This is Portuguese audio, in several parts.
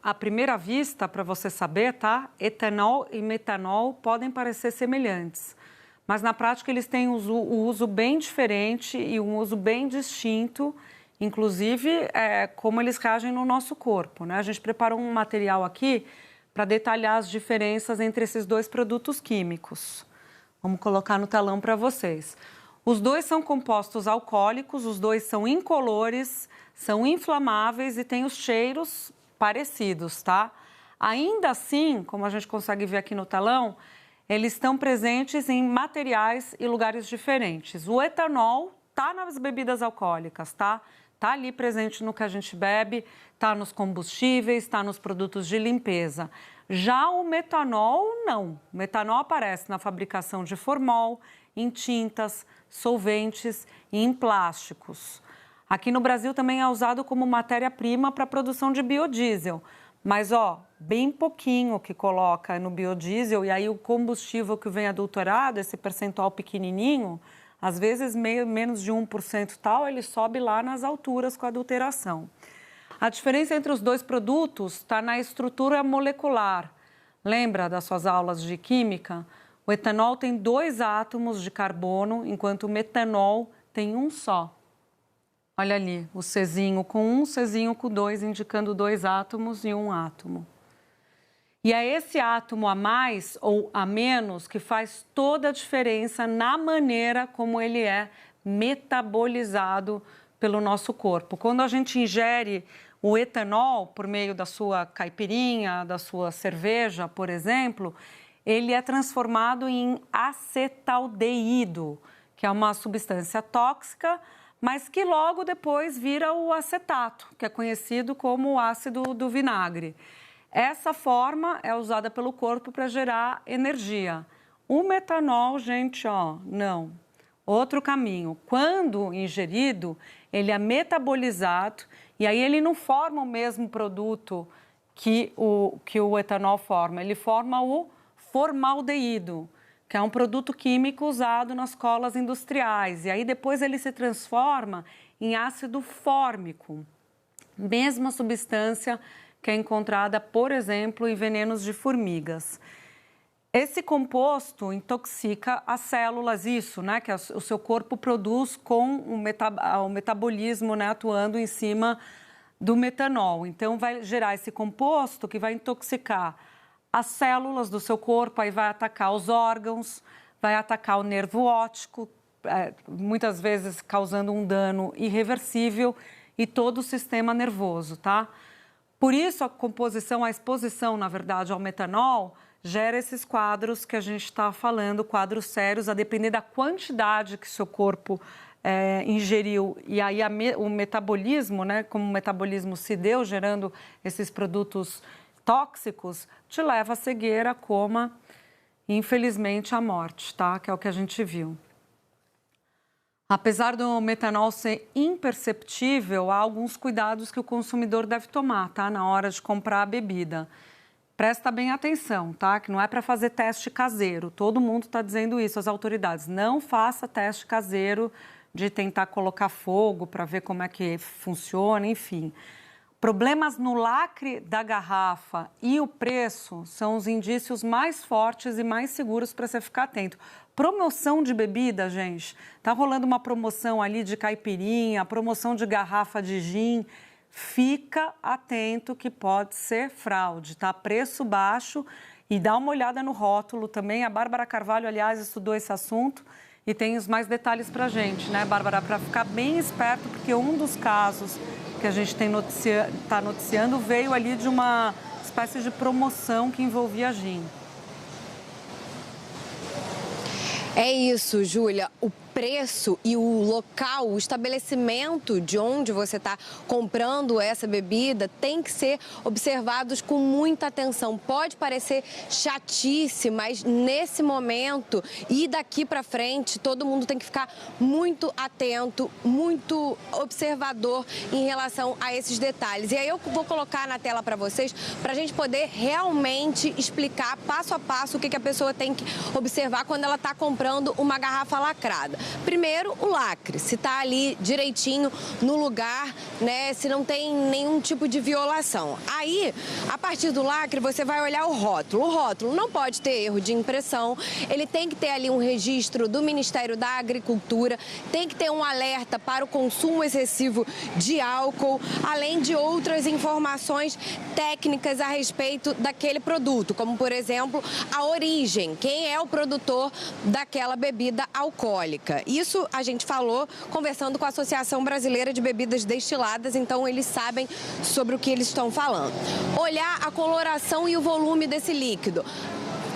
à primeira vista, para você saber, tá? Etanol e metanol podem parecer semelhantes, mas na prática eles têm o uso bem diferente e um uso bem distinto, inclusive como eles reagem no nosso corpo, né? A gente preparou um material aqui para detalhar as diferenças entre esses dois produtos químicos. Vamos colocar no telão para vocês. Os dois são compostos alcoólicos, os dois são incolores, são inflamáveis e têm os cheiros parecidos, tá? Ainda assim, como a gente consegue ver aqui no telão, eles estão presentes em materiais e lugares diferentes. O etanol tá nas bebidas alcoólicas, tá? Tá ali presente no que a gente bebe, tá nos combustíveis, tá nos produtos de limpeza. Já o metanol, não. O metanol aparece na fabricação de formol, em tintas, solventes e em plásticos. Aqui no Brasil também é usado como matéria-prima para a produção de biodiesel. Mas, bem pouquinho que coloca no biodiesel e aí o combustível que vem adulterado, esse percentual pequenininho, às vezes menos de 1% tal, ele sobe lá nas alturas com a adulteração. A diferença entre os dois produtos está na estrutura molecular. Lembra das suas aulas de química? O etanol tem 2 átomos de carbono, enquanto o metanol tem um só. Olha ali, o Czinho com 1, Czinho com 2, indicando 2 átomos e 1 átomo. E é esse átomo a mais ou a menos que faz toda a diferença na maneira como ele é metabolizado pelo nosso corpo. Quando a gente ingere o etanol por meio da sua caipirinha, da sua cerveja, por exemplo, ele é transformado em acetaldeído, que é uma substância tóxica, mas que logo depois vira o acetato, que é conhecido como o ácido do vinagre. Essa forma é usada pelo corpo para gerar energia. O metanol, gente, não. Outro caminho. Quando ingerido, ele é metabolizado e aí ele não forma o mesmo produto que o etanol forma. Ele forma o formaldeído, que é um produto químico usado nas colas industriais. E aí depois ele se transforma em ácido fórmico, mesma substância que é encontrada, por exemplo, em venenos de formigas. Esse composto intoxica as células, né, que o seu corpo produz com o metabolismo, né, atuando em cima do metanol. Então, vai gerar esse composto que vai intoxicar as células do seu corpo, aí vai atacar os órgãos, vai atacar o nervo óptico, muitas vezes causando um dano irreversível e todo o sistema nervoso, tá? Por isso, a exposição, na verdade, ao metanol gera esses quadros que a gente está falando, quadros sérios, a depender da quantidade que seu corpo ingeriu. E aí o metabolismo, né, como o metabolismo se deu, gerando esses produtos tóxicos, te leva à cegueira, coma e, infelizmente, à morte, tá? Que é o que a gente viu. Apesar do metanol ser imperceptível, há alguns cuidados que o consumidor deve tomar, tá? Na hora de comprar a bebida. Presta bem atenção, tá? Que não é para fazer teste caseiro. Todo mundo está dizendo isso, as autoridades. Não faça teste caseiro de tentar colocar fogo para ver como é que funciona, enfim. Problemas no lacre da garrafa e o preço são os indícios mais fortes e mais seguros para você ficar atento. Promoção de bebida, gente. Tá rolando uma promoção ali de caipirinha, promoção de garrafa de gin. Fica atento que pode ser fraude, tá? Preço baixo e dá uma olhada no rótulo também. A Bárbara Carvalho, aliás, estudou esse assunto e tem os mais detalhes pra gente, né, Bárbara? Para ficar bem esperto, porque um dos casos que a gente está noticiando veio ali de uma espécie de promoção que envolvia gin. É isso, Júlia. O preço e o local, o estabelecimento de onde você está comprando essa bebida tem que ser observados com muita atenção. Pode parecer chatice, mas nesse momento e daqui para frente, todo mundo tem que ficar muito atento, muito observador em relação a esses detalhes. E aí eu vou colocar na tela para vocês, para a gente poder realmente explicar passo a passo o que a pessoa tem que observar quando ela está comprando uma garrafa lacrada. Primeiro, o lacre, se está ali direitinho no lugar, né, se não tem nenhum tipo de violação. Aí, a partir do lacre, você vai olhar o rótulo. O rótulo não pode ter erro de impressão, ele tem que ter ali um registro do Ministério da Agricultura, tem que ter um alerta para o consumo excessivo de álcool, além de outras informações técnicas a respeito daquele produto, como, por exemplo, a origem, quem é o produtor daquela bebida alcoólica. Isso a gente falou conversando com a Associação Brasileira de Bebidas Destiladas, então eles sabem sobre o que eles estão falando. Olhar a coloração e o volume desse líquido.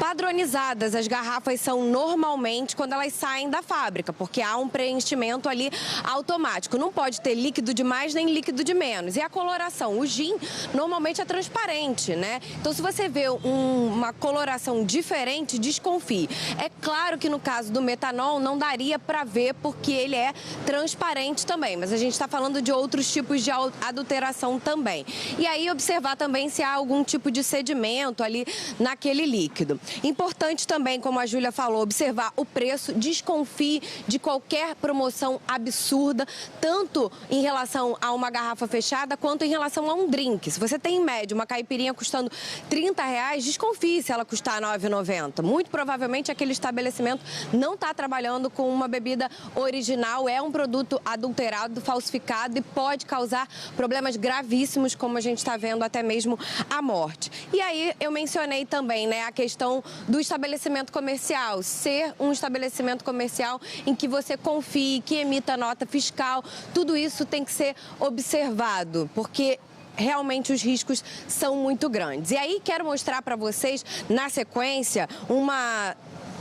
Padronizadas, as garrafas são normalmente quando elas saem da fábrica, porque há um preenchimento ali automático. Não pode ter líquido de mais nem líquido de menos. E a coloração, o gin normalmente é transparente, né? Então, se você vê uma coloração diferente, desconfie. É claro que no caso do metanol não daria para ver porque ele é transparente também, mas a gente está falando de outros tipos de adulteração também. E aí observar também se há algum tipo de sedimento ali naquele líquido. Importante também, como a Júlia falou, observar o preço, desconfie de qualquer promoção absurda, tanto em relação a uma garrafa fechada, quanto em relação a um drink. Se você tem em média uma caipirinha custando R$30, desconfie se ela custar R$9,90. Muito provavelmente aquele estabelecimento não está trabalhando com uma bebida original, é um produto adulterado, falsificado e pode causar problemas gravíssimos, como a gente está vendo, até mesmo a morte. E aí eu mencionei também, né, a questão do estabelecimento comercial, ser um estabelecimento comercial em que você confie, que emita nota fiscal, tudo isso tem que ser observado, porque realmente os riscos são muito grandes. E aí quero mostrar para vocês, na sequência, uma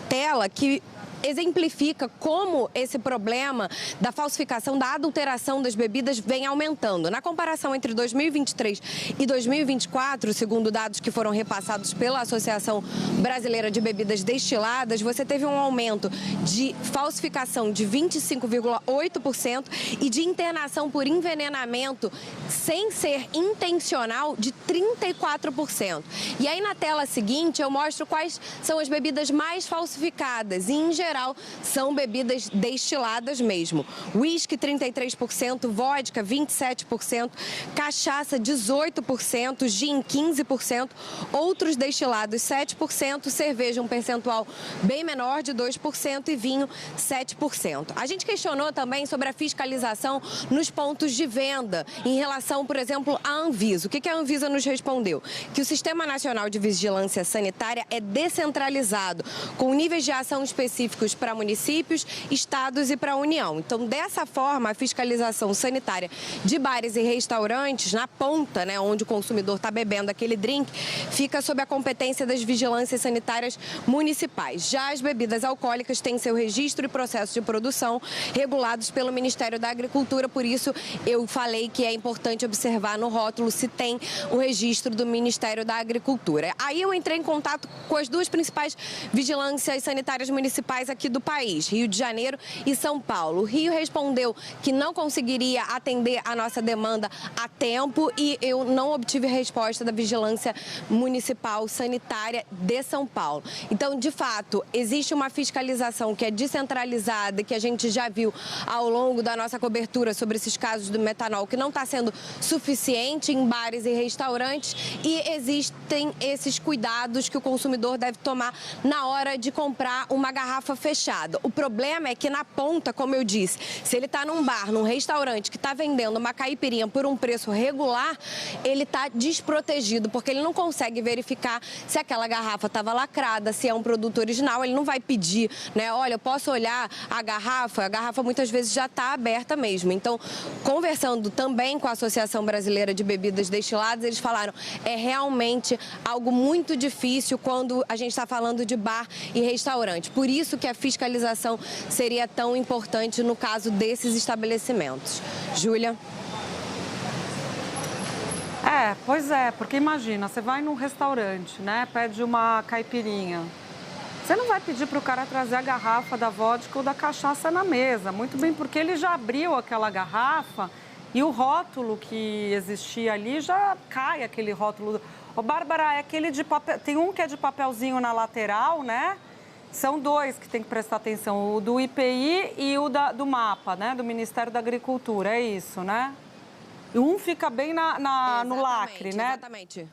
tela que exemplifica como esse problema da falsificação, da adulteração das bebidas vem aumentando. Na comparação entre 2023 e 2024, segundo dados que foram repassados pela Associação Brasileira de Bebidas Destiladas, você teve um aumento de falsificação de 25,8% e de internação por envenenamento sem ser intencional de 34%. E aí na tela seguinte eu mostro quais são as bebidas mais falsificadas e, em geral, são bebidas destiladas mesmo. Whisky, 33%, vodka, 27%, cachaça, 18%, gin, 15%, outros destilados, 7%, cerveja, um percentual bem menor, de 2%, e vinho, 7%. A gente questionou também sobre a fiscalização nos pontos de venda, em relação, por exemplo, à Anvisa. O que a Anvisa nos respondeu? Que o Sistema Nacional de Vigilância Sanitária é descentralizado, com níveis de ação específicos para municípios, estados e para a União. Então, dessa forma, a fiscalização sanitária de bares e restaurantes, na ponta, né, onde o consumidor está bebendo aquele drink, fica sob a competência das vigilâncias sanitárias municipais. Já as bebidas alcoólicas têm seu registro e processo de produção regulados pelo Ministério da Agricultura, por isso eu falei que é importante observar no rótulo se tem o registro do Ministério da Agricultura. Aí eu entrei em contato com as duas principais vigilâncias sanitárias municipais aqui do país, Rio de Janeiro e São Paulo. O Rio respondeu que não conseguiria atender a nossa demanda a tempo e eu não obtive resposta da Vigilância Municipal Sanitária de São Paulo. Então, de fato, existe uma fiscalização que é descentralizada, que a gente já viu ao longo da nossa cobertura sobre esses casos do metanol, que não está sendo suficiente em bares e restaurantes, e existem esses cuidados que o consumidor deve tomar na hora de comprar uma garrafa fechada. O problema é que na ponta, como eu disse, se ele está num bar, num restaurante que está vendendo uma caipirinha por um preço regular, ele está desprotegido, porque ele não consegue verificar se aquela garrafa estava lacrada, se é um produto original, ele não vai pedir, né? Olha, eu posso olhar a garrafa muitas vezes já está aberta mesmo. Então, conversando também com a Associação Brasileira de Bebidas Destiladas, eles falaram, é realmente algo muito difícil quando a gente está falando de bar e restaurante. Por isso que a fiscalização seria tão importante no caso desses estabelecimentos. Júlia? Pois é, porque imagina, você vai num restaurante, né, pede uma caipirinha. Você não vai pedir para o cara trazer a garrafa da vodka ou da cachaça na mesa, muito bem, porque ele já abriu aquela garrafa e o rótulo que existia ali já cai, aquele rótulo. Ô, Bárbara, é aquele de papel, tem um que é de papelzinho na lateral, né? São dois que tem que prestar atenção, o do IPI e o do MAPA, né? Do Ministério da Agricultura, é isso, né? E um fica bem no lacre, né? Exatamente.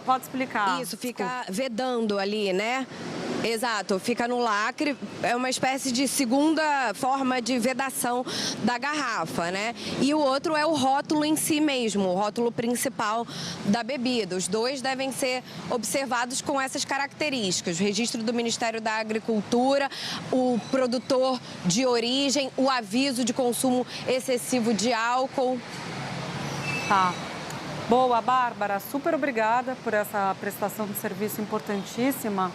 Pode explicar. Isso, fica vedando ali, né? Exato, fica no lacre, é uma espécie de segunda forma de vedação da garrafa, né? E o outro é o rótulo em si mesmo, o rótulo principal da bebida. Os dois devem ser observados com essas características: o registro do Ministério da Agricultura, o produtor de origem, o aviso de consumo excessivo de álcool. Tá. Boa, Bárbara, super obrigada por essa prestação de serviço importantíssima.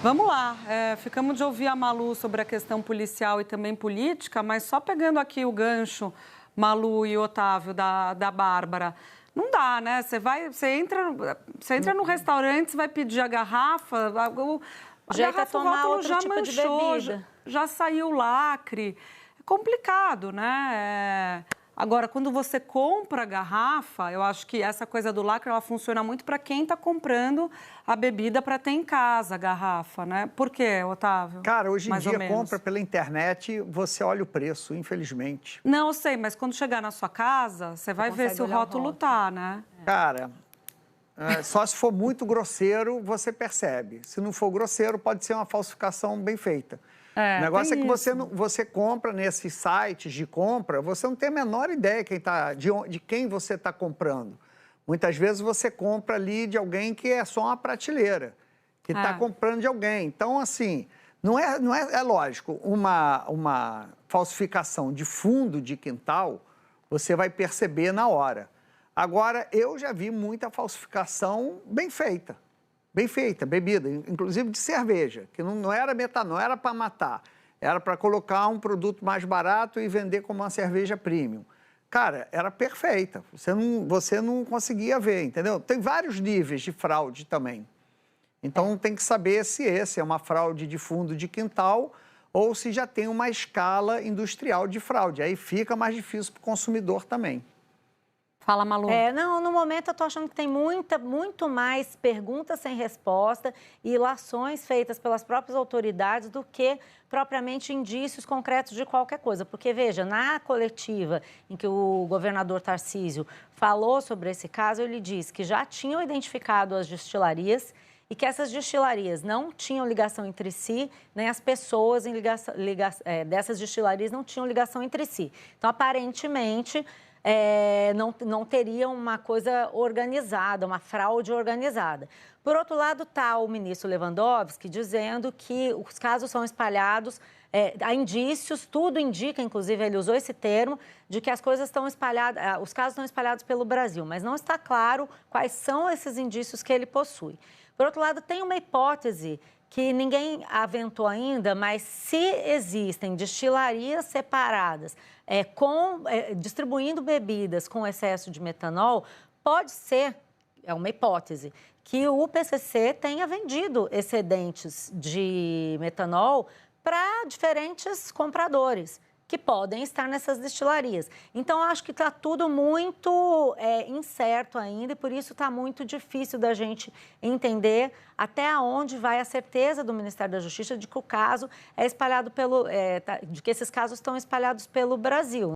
Vamos lá, ficamos de ouvir a Malu sobre a questão policial e também política, mas só pegando aqui o gancho, Malu e Otávio, da Bárbara, não dá, né? Você entra no restaurante, você vai pedir a garrafa, a garrafa, o rótulo já manchou, já saiu o lacre. É complicado, né? Agora, quando você compra a garrafa, eu acho que essa coisa do lacre, ela funciona muito para quem está comprando a bebida para ter em casa a garrafa, né? Por quê, Otávio? Cara, hoje em dia, compra pela internet, você olha o preço, infelizmente. Não, eu sei, mas quando chegar na sua casa, você vai ver se o rótulo tá, né? Cara, só se for muito grosseiro, você percebe. Se não for grosseiro, pode ser uma falsificação bem feita. O negócio é que você compra nesses sites de compra, você não tem a menor ideia de quem você está comprando. Muitas vezes você compra ali de alguém que é só uma prateleira, que está comprando de alguém. Então, assim, é lógico, uma falsificação de fundo de quintal, você vai perceber na hora. Agora, eu já vi muita falsificação bem feita. Bem feita, bebida, inclusive de cerveja, que não era metanol, não era para matar, era para colocar um produto mais barato e vender como uma cerveja premium. Cara, era perfeita, você não conseguia ver, entendeu? Tem vários níveis de fraude também. Então tem que saber se esse é uma fraude de fundo de quintal ou se já tem uma escala industrial de fraude. Aí fica mais difícil para o consumidor também. Fala, Malu. Não, no momento eu estou achando que tem muito mais perguntas sem resposta e ilações feitas pelas próprias autoridades do que propriamente indícios concretos de qualquer coisa. Porque, veja, na coletiva em que o governador Tarcísio falou sobre esse caso, ele disse que já tinham identificado as destilarias e que essas destilarias não tinham ligação entre si, nem as pessoas dessas destilarias não tinham ligação entre si. Então, aparentemente, não teria uma coisa organizada, uma fraude organizada. Por outro lado, está o ministro Lewandowski dizendo que os casos são espalhados, há indícios, tudo indica, inclusive ele usou esse termo, de que as coisas estão espalhadas, os casos estão espalhados pelo Brasil, mas não está claro quais são esses indícios que ele possui. Por outro lado, tem uma hipótese que ninguém aventou ainda, mas se existem destilarias separadas distribuindo bebidas com excesso de metanol, pode ser, é uma hipótese, que o PCC tenha vendido excedentes de metanol para diferentes compradores que podem estar nessas destilarias. Então, acho que está tudo muito incerto ainda e, por isso, está muito difícil da gente entender até onde vai a certeza do Ministério da Justiça de que o caso é espalhado de que esses casos estão espalhados pelo Brasil.